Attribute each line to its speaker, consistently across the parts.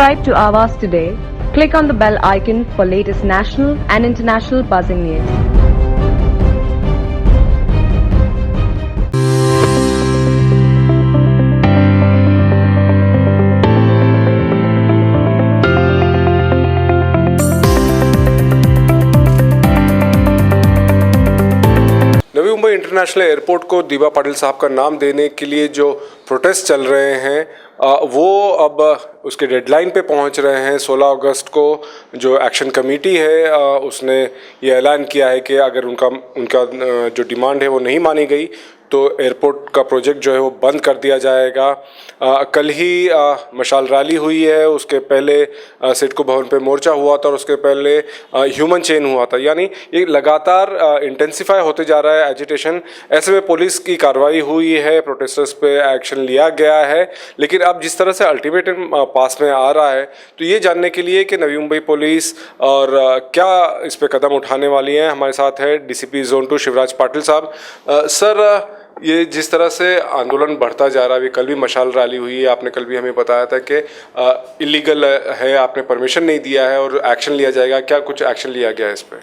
Speaker 1: Subscribe to Avas today. Click on the bell icon for latest national and international buzzing news.
Speaker 2: Navi Mumbai international airport को दीपा पाटिल साहब का नाम देने के लिए जो प्रोटेस्ट चल रहे हैं वो अब उसके डेडलाइन पे पहुंच रहे हैं। 16 अगस्त को जो एक्शन कमेटी है उसने ये ऐलान किया है कि अगर उनका जो डिमांड है वो नहीं मानी गई तो एयरपोर्ट का प्रोजेक्ट जो है वो बंद कर दिया जाएगा। कल ही मशाल रैली हुई है, उसके पहले सिडको भवन पे मोर्चा हुआ था और उसके पहले ह्यूमन चेन हुआ था। यानी ये लगातार इंटेंसिफाई होते जा रहा है एजिटेशन। ऐसे में पुलिस की कार्रवाई हुई है, प्रोटेस्टर्स पे एक्शन लिया गया है, लेकिन अब जिस तरह से अल्टीमेटम पास में आ रहा है तो ये जानने के लिए कि नवी मुंबई पुलिस और क्या इस पर कदम उठाने वाली है, हमारे साथ है डीसीपी जोन 2 शिवराज पाटिल साहब। सर, ये जिस तरह से आंदोलन बढ़ता जा रहा है, कल भी मशाल रैली हुई है, आपने कल भी हमें बताया था कि इलीगल है, आपने परमिशन नहीं दिया है और एक्शन लिया जाएगा। क्या कुछ एक्शन लिया गया है इस पर?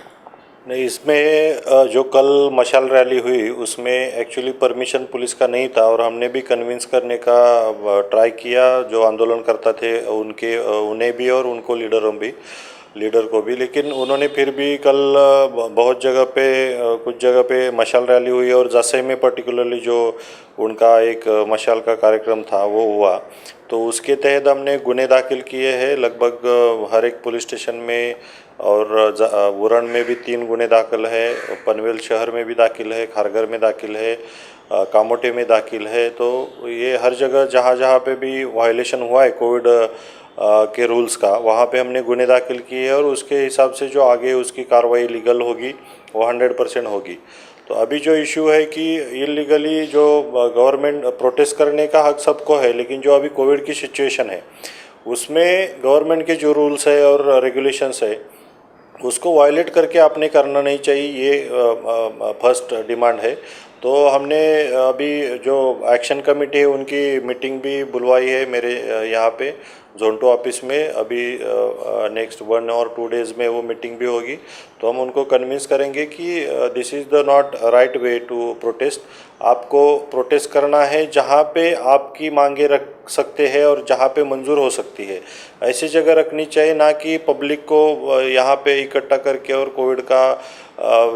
Speaker 3: नहीं, इसमें जो कल मशाल रैली हुई उसमें एक्चुअली परमिशन पुलिस का नहीं था और हमने भी कन्विंस करने का ट्राई किया जो आंदोलन करता थे उन्हें भी और उनको लीडर को भी, लेकिन उन्होंने फिर भी कल बहुत जगह पे कुछ जगह पे मशाल रैली हुई और जैसे में पर्टिकुलरली जो उनका एक मशाल का कार्यक्रम था वो हुआ, तो उसके तहत हमने गुने दाखिल किए हैं लगभग हर एक पुलिस स्टेशन में, और वुरण में भी 3 गुने दाखिल है, पनवेल शहर में भी दाखिल है, खारघर में दाखिल है, कामोटे में दाखिल है। तो ये हर जगह जहाँ पे भी वायलेशन हुआ है कोविड के रूल्स का, वहाँ पे हमने गुने दाखिल किए और उसके हिसाब से जो आगे उसकी कार्रवाई लीगल होगी वो 100% होगी। तो अभी जो इशू है कि इलीगली जो गवर्नमेंट प्रोटेस्ट करने का हक सबको है, लेकिन जो अभी कोविड की सिचुएशन है उसमें गवर्नमेंट के जो रूल्स है और रेगुलेशंस है उसको वायलेट करके आपने करना नहीं चाहिए, ये फर्स्ट डिमांड है। तो हमने अभी जो एक्शन कमेटी है उनकी मीटिंग भी बुलवाई है मेरे यहाँ पे जोन 2 ऑफिस में। अभी नेक्स्ट 1 और 2 डेज़ में वो मीटिंग भी होगी, तो हम उनको कन्विंस करेंगे कि this is the not right way to protest. आपको प्रोटेस्ट करना है जहाँ पे आपकी मांगे रख सकते हैं और जहाँ पे मंजूर हो सकती है, ऐसी जगह रखनी चाहिए, ना कि पब्लिक को यहाँ पे इकट्ठा करके और कोविड का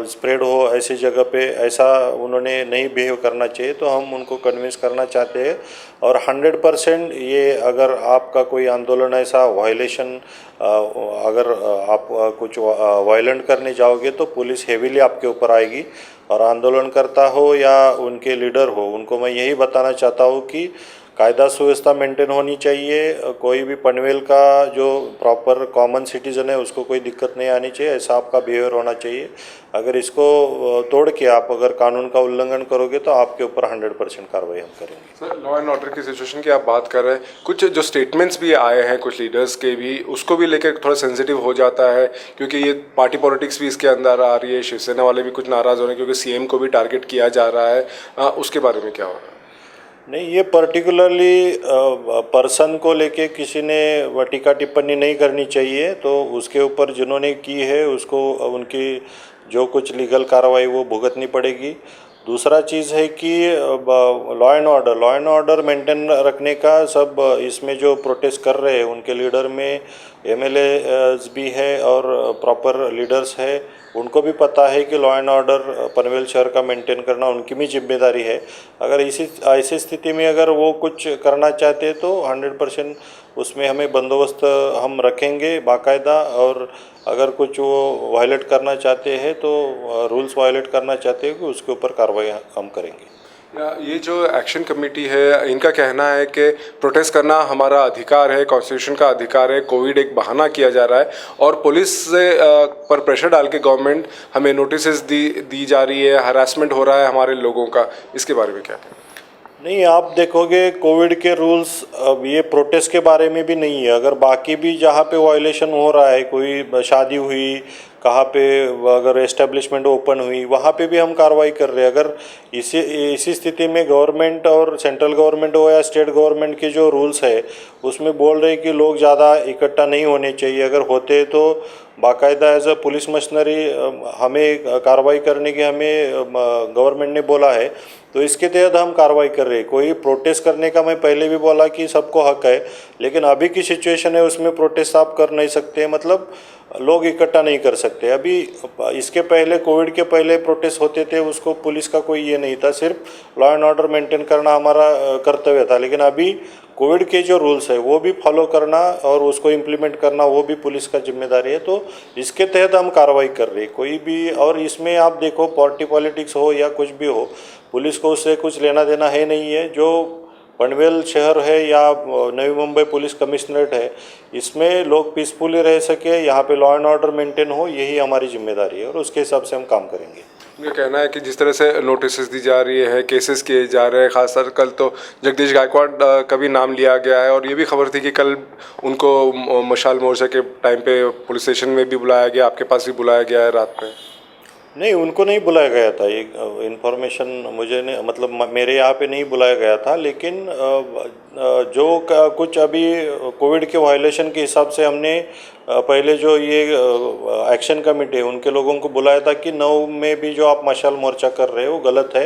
Speaker 3: स्प्रेड हो ऐसी जगह पे, ऐसा उन्होंने नहीं बिहेव करना चाहिए। तो हम उनको कन्विंस करना चाहते हैं और 100% ये अगर आपका कोई आंदोलन ऐसा वायलेशन अगर आप कुछ वायलेंट करने जाओगे तो पुलिस हेवीली आपके ऊपर आएगी। और आंदोलनकर्ता हो या उनके लीडर हो, उनको मैं यही बताना चाहता हूँ कि कायदा सुव्यवस्था मेंटेन होनी चाहिए। कोई भी पनवेल का जो प्रॉपर कॉमन सिटीज़न है उसको कोई दिक्कत नहीं आनी चाहिए, ऐसा आपका बिहेवियर होना चाहिए। अगर इसको तोड़ के आप अगर कानून का उल्लंघन करोगे तो आपके ऊपर 100% कार्रवाई हम करेंगे।
Speaker 2: सर, लॉ एंड ऑर्डर की सिचुएशन की आप बात कर रहे हैं, कुछ जो स्टेटमेंट्स भी आए हैं कुछ लीडर्स के भी, उसको भी लेकर थोड़ा सेंसिटिव हो जाता है क्योंकि ये पार्टी पॉलिटिक्स भी इसके अंदर आ रही है। शिवसेना वाले भी कुछ नाराज़ हो रहे हैं क्योंकि सीएम को भी टारगेट किया जा रहा है। उसके बारे में क्या हो रहा है?
Speaker 3: नहीं, ये पर्टिकुलरली पर्सन को लेके किसी ने टीका टिप्पणी नहीं करनी चाहिए। तो उसके ऊपर जिन्होंने की है उसको उनकी जो कुछ लीगल कार्रवाई वो भुगतनी पड़ेगी। दूसरा चीज़ है कि लॉ एंड ऑर्डर मेंटेन रखने का सब इसमें जो प्रोटेस्ट कर रहे हैं उनके लीडर में एमएलए भी है और प्रॉपर लीडर्स है, उनको भी पता है कि लॉ एंड ऑर्डर पनवेल शहर का मेंटेन करना उनकी भी जिम्मेदारी है। अगर ऐसी स्थिति में अगर वो कुछ करना चाहते हैं तो 100% उसमें हमें बंदोबस्त हम रखेंगे बाकायदा, और अगर कुछ वो वायलेट करना चाहते हैं तो रूल्स वायलेट करना चाहते हैं कि उसके ऊपर कार्रवाई हम करेंगे।
Speaker 2: ये जो एक्शन कमेटी है इनका कहना है कि प्रोटेस्ट करना हमारा अधिकार है, कॉन्स्टिट्यूशन का अधिकार है, कोविड एक बहाना किया जा रहा है और पुलिस से पर प्रेशर डाल के गवर्नमेंट हमें नोटिस दी जा रही है, हरासमेंट हो रहा है हमारे लोगों का। इसके बारे में क्या?
Speaker 3: नहीं, आप देखोगे कोविड के रूल्स अब ये प्रोटेस्ट के बारे में भी नहीं है। अगर बाकी भी जहाँ पे वायलेशन हो रहा है, कोई शादी हुई, कहाँ पे अगर एस्टेब्लिशमेंट ओपन हुई, वहाँ पे भी हम कार्रवाई कर रहे हैं। अगर इसी स्थिति में गवर्नमेंट और सेंट्रल गवर्नमेंट हो या स्टेट गवर्नमेंट के जो रूल्स है उसमें बोल रहे हैं कि लोग ज़्यादा इकट्ठा नहीं होने चाहिए, अगर होते तो बाकायदा एज अ पुलिस मशीनरी हमें कार्रवाई करने की हमें गवर्नमेंट ने बोला है, तो इसके तहत हम कार्रवाई कर रहे हैं। कोई प्रोटेस्ट करने का मैं पहले भी बोला कि सबको हक है, लेकिन अभी की सिचुएशन है उसमें प्रोटेस्ट आप कर नहीं सकते, मतलब लोग इकट्ठा नहीं कर सकते। अभी इसके पहले कोविड के पहले प्रोटेस्ट होते थे, उसको पुलिस का कोई ये नहीं था, सिर्फ लॉ एंड ऑर्डर मेंटेन करना हमारा कर्तव्य था। लेकिन अभी कोविड के जो रूल्स है वो भी फॉलो करना और उसको इम्प्लीमेंट करना वो भी पुलिस का जिम्मेदारी है, तो इसके तहत हम कार्रवाई कर रहे हैं। कोई भी, और इसमें आप देखो पार्टी पॉलिटिक्स हो या कुछ भी हो, पुलिस को उससे कुछ लेना देना है नहीं है। जो पनवेल शहर है या नवी मुंबई पुलिस कमिश्नरेट है, इसमें लोग पीसफुली रह सके, यहाँ पे लॉ एंड ऑर्डर मेंटेन हो, यही हमारी जिम्मेदारी है और उसके हिसाब से हम काम करेंगे।
Speaker 2: उनका कहना है कि जिस तरह से नोटिस दी जा रही है, केसेस किए जा रहे हैं, खासकर कल तो जगदीश गायकवाड़ का भी नाम लिया गया है और ये भी खबर थी कि कल उनको मशाल मोर्चा के टाइम पे पुलिस स्टेशन में भी बुलाया गया, आपके पास भी बुलाया गया है रात में।
Speaker 3: नहीं, उनको नहीं बुलाया गया था, ये इन्फॉर्मेशन मुझे नहीं, मतलब मेरे यहाँ पे नहीं बुलाया गया था। लेकिन जो कुछ अभी कोविड के वायलेशन के हिसाब से हमने पहले जो ये एक्शन कमेटी है उनके लोगों को बुलाया था कि 9 में भी जो आप मशाल मोर्चा कर रहे हो गलत है,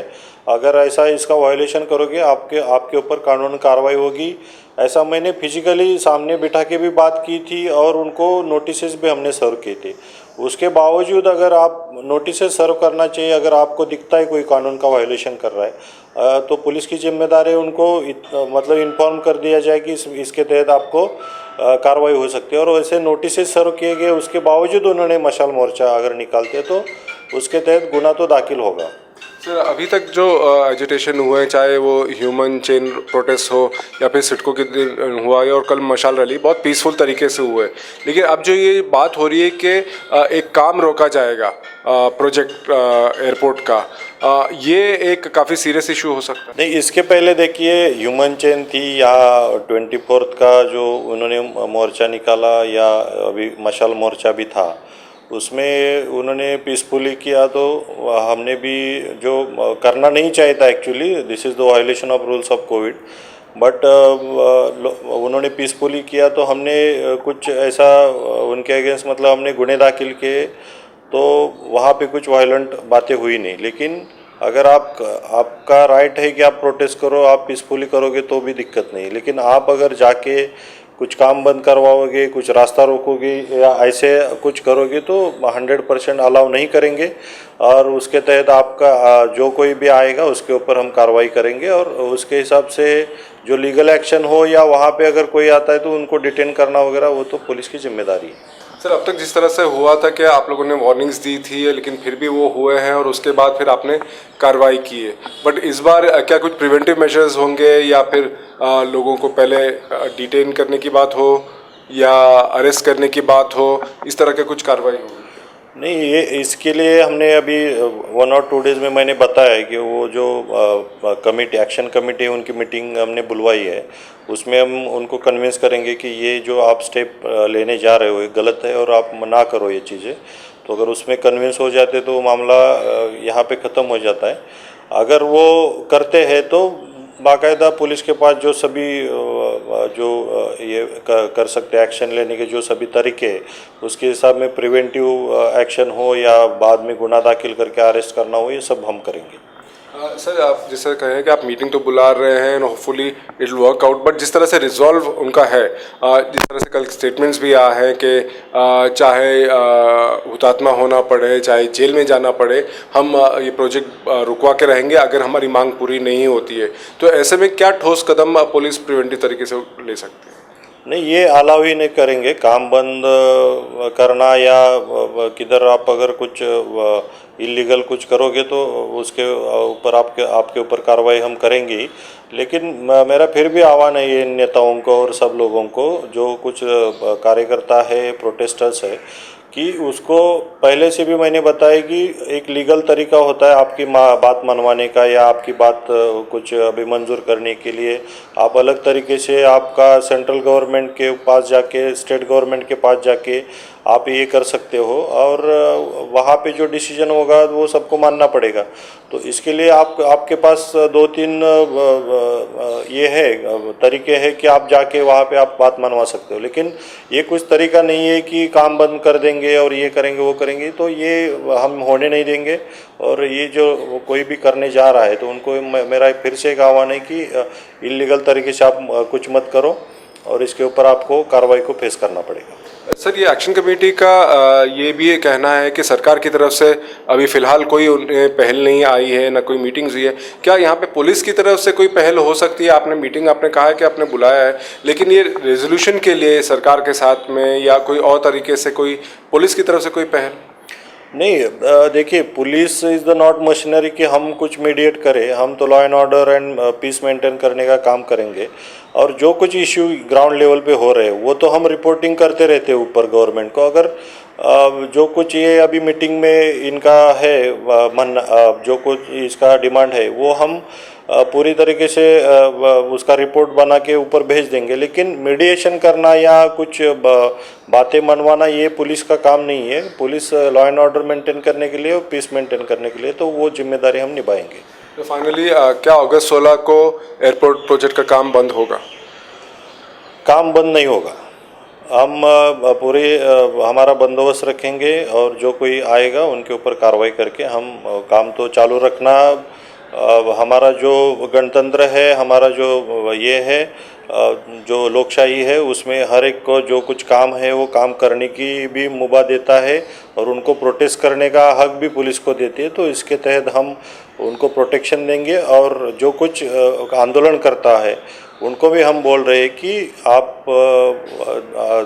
Speaker 3: अगर ऐसा इसका वायलेशन करोगे आपके ऊपर कानूनी कार्रवाई होगी। ऐसा मैंने फिजिकली सामने बिठा के भी बात की थी और उनको नोटिस भी हमने सर्व किए थे। उसके बावजूद अगर आप नोटिस सर्व करना चाहिए, अगर आपको दिखता है कोई कानून का वायलेशन कर रहा है तो पुलिस की जिम्मेदारी है उनको मतलब इन्फॉर्म कर दिया जाए कि इसके तहत आपको कार्रवाई हो सकती है। और वैसे नोटिस सर्व किए गए, उसके बावजूद उन्होंने मशाल मोर्चा अगर निकालते तो उसके तहत गुना तो दाखिल होगा।
Speaker 2: सर, अभी तक जो एजिटेशन हुए, चाहे वो ह्यूमन चेन प्रोटेस्ट हो या फिर सिडको के दिन हुआ है और कल मशाल रैली, बहुत पीसफुल तरीके से हुए। लेकिन अब जो ये बात हो रही है कि एक काम रोका जाएगा प्रोजेक्ट एयरपोर्ट का, ये एक काफ़ी सीरियस इशू हो सकता है।
Speaker 3: नहीं, इसके पहले देखिए ह्यूमन चेन थी या 24 का जो उन्होंने मोर्चा निकाला या अभी मशाल मोर्चा भी था, उसमें उन्होंने पीसफुली किया, तो हमने भी जो करना नहीं चाहिए था actually, this is the violation of rules of Covid, but उन्होंने पीसफुली किया तो हमने कुछ ऐसा उनके अगेंस्ट मतलब हमने गुने दाखिल किए, तो वहाँ पे कुछ वायलेंट बातें हुई नहीं। लेकिन अगर आपका राइट है कि आप प्रोटेस्ट करो, आप पीसफुली करोगे तो भी दिक्कत नहीं। लेकिन आप अगर जाके कुछ काम बंद करवाओगे, कुछ रास्ता रोकोगे या ऐसे कुछ करोगे तो 100% अलाउ नहीं करेंगे और उसके तहत आपका जो कोई भी आएगा उसके ऊपर हम कार्रवाई करेंगे और उसके हिसाब से जो लीगल एक्शन हो या वहाँ पे अगर कोई आता है तो उनको डिटेन करना वगैरह वो तो पुलिस की जिम्मेदारी है।
Speaker 2: सर, अब तक जिस तरह से हुआ था कि आप लोगों ने वार्निंग्स दी थी लेकिन फिर भी वो हुए हैं और उसके बाद फिर आपने कार्रवाई की है, बट इस बार क्या कुछ प्रिवेंटिव मेजर्स होंगे या फिर लोगों को पहले डिटेन करने की बात हो या अरेस्ट करने की बात हो, इस तरह के कुछ कार्रवाई होगी?
Speaker 3: नहीं, ये इसके लिए हमने अभी 1 और 2 डेज़ में मैंने बताया कि वो जो कमेटी एक्शन कमेटी उनकी मीटिंग हमने बुलवाई है, उसमें हम उनको कन्विंस करेंगे कि ये जो आप स्टेप लेने जा रहे हो ये गलत है और आप ना करो ये चीज़ें। तो अगर उसमें कन्विंस हो जाते तो मामला यहाँ पे ख़त्म हो जाता है। अगर वो करते हैं तो बाकायदा पुलिस के पास जो सभी जो ये कर सकते एक्शन लेने के जो सभी तरीके हैं, उसके हिसाब में प्रिवेंटिव एक्शन हो या बाद में गुना दाखिल करके अरेस्ट करना हो, ये सब हम करेंगे।
Speaker 2: सर, आप जैसे कहें कि आप मीटिंग तो बुला रहे हैं, hopefully it will work out, but जिस तरह से रिजॉल्व उनका है, जिस तरह से कल स्टेटमेंट्स भी आए हैं कि चाहे हुतात्मा होना पड़े, चाहे जेल में जाना पड़े, हम ये प्रोजेक्ट रुकवा के रहेंगे अगर हमारी मांग पूरी नहीं होती है, तो ऐसे में क्या ठोस कदम पुलिस प्रिवेंटिव तरीके से ले सकते हैं?
Speaker 3: नहीं, ये अलाउ ही नहीं करेंगे काम बंद करना या किधर आप अगर कुछ इलीगल कुछ करोगे तो उसके ऊपर आपके ऊपर कार्रवाई हम करेंगे ही। लेकिन मेरा फिर भी आह्वान है ये नेताओं को और सब लोगों को, जो कुछ कार्यकर्ता है, प्रोटेस्टर्स है, कि उसको पहले से भी मैंने बताया कि एक लीगल तरीका होता है आपकी बात मनवाने का या आपकी बात कुछ अभी मंजूर करने के लिए। आप अलग तरीके से आपका सेंट्रल गवर्नमेंट के पास जाके, स्टेट गवर्नमेंट के पास जाके आप ये कर सकते हो, और वहाँ पे जो डिसीजन होगा वो सबको मानना पड़ेगा। तो इसके लिए आपके पास 2-3 ये है तरीके हैं कि आप जाके वहाँ पे आप बात मनवा सकते हो। लेकिन ये कुछ तरीका नहीं है कि काम बंद कर देंगे और ये करेंगे वो करेंगे, तो ये हम होने नहीं देंगे। और ये जो कोई भी करने जा रहा है तो उनको मेरा फिर से एक आह्वान है कि इलीगल तरीके से आप कुछ मत करो, और इसके ऊपर आपको कार्रवाई को फेस करना पड़ेगा।
Speaker 2: सर, ये एक्शन कमेटी का ये भी ये कहना है कि सरकार की तरफ से अभी फ़िलहाल कोई उन्हें पहल नहीं आई है, ना कोई मीटिंग्स हुई है। क्या यहाँ पे पुलिस की तरफ से कोई पहल हो सकती है? आपने मीटिंग, आपने कहा है कि आपने बुलाया है, लेकिन ये रेजोल्यूशन के लिए सरकार के साथ में या कोई और तरीके से कोई पुलिस की तरफ से कोई पहल?
Speaker 3: नहीं, देखिए, police is the not machinery कि हम कुछ मीडिएट करें। हम तो law and order and peace maintain करने का काम करेंगे, और जो कुछ इश्यू ग्राउंड लेवल पे हो रहे हैं वो तो हम रिपोर्टिंग करते रहते हैं ऊपर गवर्नमेंट को। अगर जो कुछ ये अभी मीटिंग में इनका है जो कुछ इसका डिमांड है वो हम पूरी तरीके से उसका रिपोर्ट बना के ऊपर भेज देंगे। लेकिन मीडिएशन करना या कुछ बातें मनवाना ये पुलिस का काम नहीं है। Police law and order maintain करने के लिए और पीस मेंटेन करने के लिए तो वो जिम्मेदारी हम निभाएंगे।
Speaker 2: तो फाइनली क्या अगस्त 16 को एयरपोर्ट प्रोजेक्ट का काम बंद होगा?
Speaker 3: काम बंद नहीं होगा। हम पूरे हमारा बंदोबस्त रखेंगे, और जो कोई आएगा उनके ऊपर कार्रवाई करके हम काम तो चालू रखना। हमारा जो गणतंत्र है, हमारा जो ये है, जो लोकशाही है, उसमें हर एक को जो कुछ काम है वो काम करने की भी मुभा देता है, और उनको प्रोटेस्ट करने का हक भी पुलिस को देती है। तो इसके तहत हम उनको प्रोटेक्शन देंगे, और जो कुछ आंदोलन करता है उनको भी हम बोल रहे हैं कि आप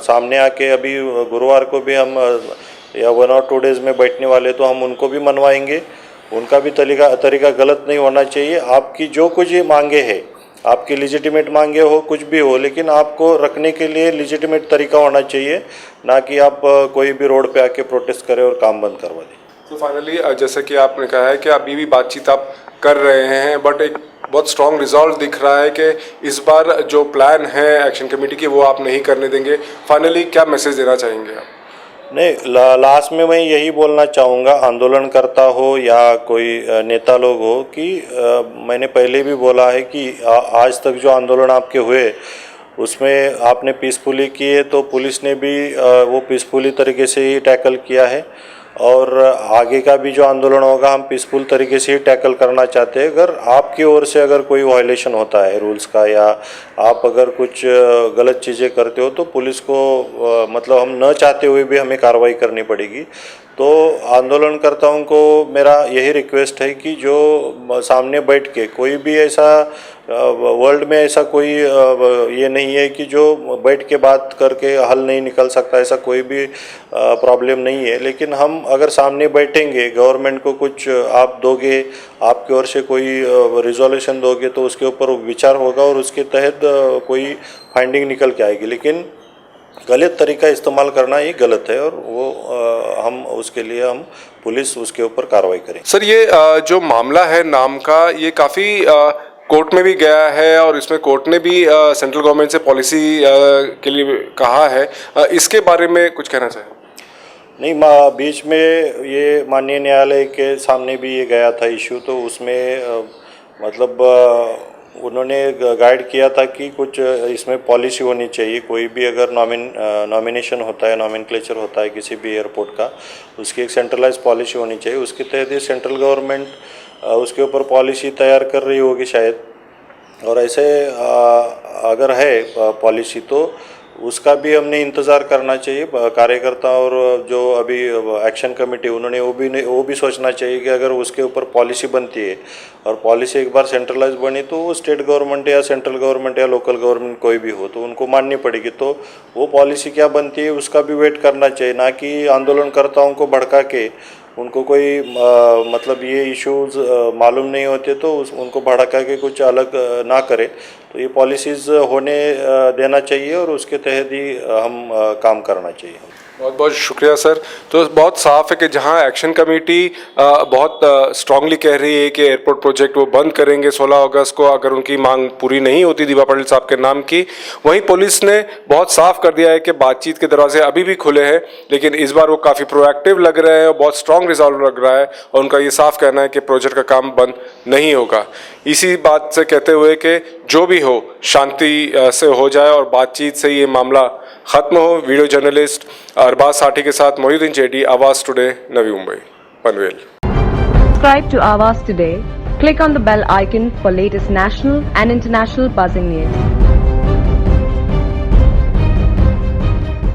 Speaker 3: सामने आके, अभी गुरुवार को भी हम या 1 और 2 डेज़ में बैठने वाले, तो हम उनको भी मनवाएंगे। उनका भी तरीका गलत नहीं होना चाहिए। आपकी जो कुछ मांगे हैं, आपकी लिजिटिमेट मांगे हो, कुछ भी हो, लेकिन आपको रखने के लिए लिजिटिमेट तरीका होना चाहिए, ना कि आप कोई भी रोड पे आके प्रोटेस्ट करें और काम बंद करवा दें।
Speaker 2: तो फाइनली जैसे कि आपने कहा है कि अभी भी बातचीत आप कर रहे हैं, बट एक बहुत स्ट्रॉन्ग रिजॉल्व दिख रहा है कि इस बार जो प्लान है एक्शन कमेटी की वो आप नहीं करने देंगे। फाइनली क्या मैसेज देना चाहेंगे आप?
Speaker 3: नहीं, लास्ट में मैं यही बोलना चाहूँगा, आंदोलनकर्ता हो या कोई नेता लोग हो, कि मैंने पहले भी बोला है कि आज तक जो आंदोलन आपके हुए उसमें आपने पीसफुली किए, तो पुलिस ने भी वो पीसफुली तरीके से ही टैकल किया है, और आगे का भी जो आंदोलन होगा हम पीसफुल तरीके से ही टैकल करना चाहते हैं। अगर आपकी ओर से अगर कोई वायलेशन होता है रूल्स का, या आप अगर कुछ गलत चीज़ें करते हो, तो पुलिस को मतलब हम न चाहते हुए भी हमें कार्रवाई करनी पड़ेगी। तो आंदोलनकर्ताओं को मेरा यही रिक्वेस्ट है कि जो सामने बैठ के, कोई भी ऐसा वर्ल्ड में ऐसा कोई ये नहीं है कि जो बैठ के बात करके हल नहीं निकल सकता, ऐसा कोई भी प्रॉब्लम नहीं है। लेकिन हम अगर सामने बैठेंगे, गवर्नमेंट को कुछ आप दोगे, आपकी ओर से कोई रिजोल्यूशन दोगे, तो उसके ऊपर विचार होगा और उसके तहत कोई फाइंडिंग निकल के आएगी। लेकिन गलत तरीका इस्तेमाल करना ये गलत है, और वो हम उसके लिए हम पुलिस उसके ऊपर कार्रवाई करें।
Speaker 2: सर, ये जो मामला है नाम का, ये काफ़ी कोर्ट में भी गया है, और इसमें कोर्ट ने भी सेंट्रल गवर्नमेंट से पॉलिसी के लिए कहा है। इसके बारे में कुछ कहना चाहें?
Speaker 3: नहीं, बीच में ये माननीय न्यायालय के सामने भी ये गया था इशू, तो उसमें मतलब उन्होंने गाइड किया था कि कुछ इसमें पॉलिसी होनी चाहिए। कोई भी अगर नॉमिनेशन होता है, नॉमेनक्लेचर होता है किसी भी एयरपोर्ट का, उसकी एक सेंट्रलाइज पॉलिसी होनी चाहिए। उसके तहत ये सेंट्रल गवर्नमेंट उसके ऊपर पॉलिसी तैयार कर रही होगी शायद, और ऐसे अगर है पॉलिसी तो उसका भी हमने इंतज़ार करना चाहिए। कार्यकर्ता और जो अभी एक्शन कमेटी, उन्होंने वो भी सोचना चाहिए कि अगर उसके ऊपर पॉलिसी बनती है, और पॉलिसी एक बार सेंट्रलाइज बनी, तो वो स्टेट गवर्नमेंट या सेंट्रल गवर्नमेंट या लोकल गवर्नमेंट कोई भी हो, तो उनको माननी पड़ेगी। तो वो पॉलिसी क्या बनती है उसका भी वेट करना चाहिए, ना कि आंदोलनकर्ताओं को भड़का के उनको कोई मतलब ये इश्यूज मालूम नहीं होते तो उनको भड़का के कुछ अलग ना करे। तो ये पॉलिसीज़ होने देना चाहिए, और उसके तहत ही हम काम करना चाहिए।
Speaker 2: बहुत बहुत शुक्रिया सर। तो बहुत साफ है कि जहां एक्शन कमेटी बहुत स्ट्रांगली कह रही है कि एयरपोर्ट प्रोजेक्ट वो बंद करेंगे 16 अगस्त को अगर उनकी मांग पूरी नहीं होती दिवा पाटिल साहब के नाम की, वहीं पुलिस ने बहुत साफ कर दिया है कि बातचीत के दरवाजे अभी भी खुले हैं, लेकिन इस बार वो काफ़ी प्रोएक्टिव लग रहे हैं और बहुत स्ट्रांग रिजॉल्व लग रहा है और उनका ये साफ कहना है कि प्रोजेक्ट का काम बंद नहीं होगा। इसी बात से कहते हुए कि जो भी हो शांति से हो जाए और बातचीत से ये मामला खत्म हो। वीडियो जर्नलिस्ट अरबाज साठी के साथ मोहिउद्दीन जेडी, आवाज today, Navi Mumbai, Panvel.
Speaker 1: Subscribe to Awaaz today. Click on the bell icon for latest national and international buzzing news.